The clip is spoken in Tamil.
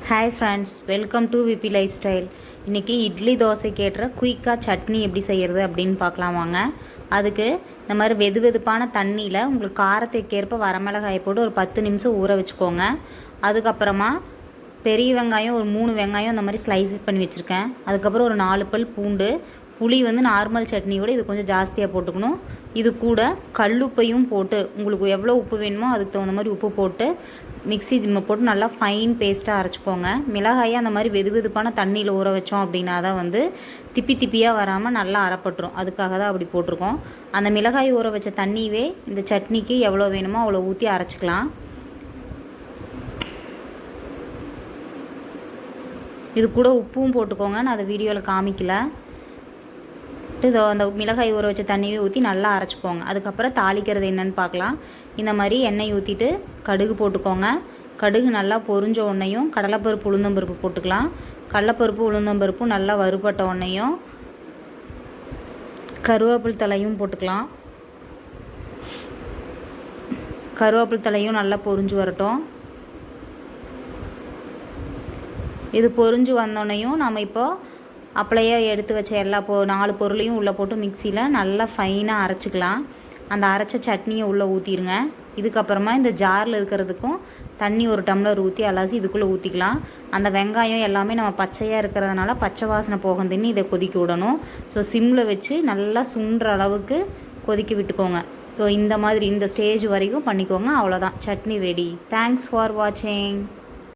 Hi friends, welcome to VP lifestyle. இன்றைக்கி இட்லி தோசைக்கு ஏற்ற குயிக்காக சட்னி எப்படி செய்கிறது அப்படின்னு பார்க்கலாம் வாங்க. அதுக்கு இந்த மாதிரி வெது வெதுப்பான தண்ணியில் உங்களுக்கு காரத்துக்கேற்ப வரமிளகாயை போட்டு ஒரு 10 நிமிஷம் ஊற வச்சுக்கோங்க. அதுக்கப்புறமா பெரிய வெங்காயம் ஒரு 3 வெங்காயம் இந்த மாதிரி ஸ்லைசஸ் பண்ணி வச்சுருக்கேன். அதுக்கப்புறம் ஒரு 4 பல் பூண்டு, புளி வந்து நார்மல் சட்னியோட இது கொஞ்சம் ஜாஸ்தியாக போட்டுக்கணும். இது கூட கல்லுப்பையும் போட்டு உங்களுக்கு எவ்வளோ உப்பு வேணுமோ அதுக்கு தகுந்த மாதிரி உப்பு போட்டு மிக்ஸி போட்டு நல்லா ஃபைன் பேஸ்ட்டாக அரைச்சிக்கோங்க. மிளகாயை அந்த மாதிரி வெது வெதுப்பான தண்ணியில் ஊற வச்சோம் அப்படின்னா தான் வந்து திப்பி திப்பியாக வராமல் நல்லா அரைப்பட்டுரும். அதுக்காக தான் அப்படி போட்டிருக்கோம். அந்த மிளகாய் ஊற வச்ச தண்ணியே இந்த சட்னிக்கு எவ்வளோ வேணுமோ அவ்வளோ ஊற்றி அரைச்சிக்கலாம். இது கூட உப்பும் போட்டுக்கோங்க, நான் அதை வீடியோவில் காமிக்கல. இதோ அந்த மிளகாய் ஊற வச்ச தண்ணியை ஊற்றி நல்லா அரைச்சிக்கோங்க. அதுக்கப்புறம் தாளிக்கிறது என்னென்னு பார்க்கலாம். இந்த மாதிரி எண்ணெய் ஊற்றிட்டு கடுகு போட்டுக்கோங்க. கடுகு நல்லா பொரிஞ்ச உடனேயும் கடலைப்பருப்பு உளுந்தம்பருப்பு போட்டுக்கலாம். கடலைப்பருப்பு உளுந்தம்பருப்பும் நல்லா வறுபட்ட உடனேயும் கருவேப்பில் தலையும் போட்டுக்கலாம். கருவேப்பில் தலையும் நல்லா பொரிஞ்சு வரட்டும். இது பொரிஞ்சு வந்தோடனையும் நம்ம இப்போ அப்படியே எடுத்து வச்ச எல்லா 4 பொருளையும் உள்ளே போட்டு மிக்சியில் நல்லா ஃபைனாக அரைச்சிக்கலாம். அந்த அரைச்ச சட்னியை உள்ளே ஊற்றிடுங்க. இதுக்கப்புறமா இந்த ஜாரில் இருக்கிறதுக்கும் தண்ணி ஒரு டம்ளர் ஊற்றி அலசி இதுக்குள்ளே ஊற்றிக்கலாம். அந்த வெங்காயம் எல்லாமே நம்ம பச்சையாக இருக்கிறதுனால பச்சை வாசனை போகும் தண்ணி இதை கொதிக்க விடணும். ஸோ சிம்மில் வச்சு நல்லா சுண்டுற அளவுக்கு கொதிக்க விட்டுக்கோங்க. ஸோ இந்த மாதிரி இந்த ஸ்டேஜ் வரைக்கும் பண்ணிக்கோங்க. அவ்வளோதான், சட்னி ரெடி. தேங்க்ஸ் ஃபார் வாட்சிங்.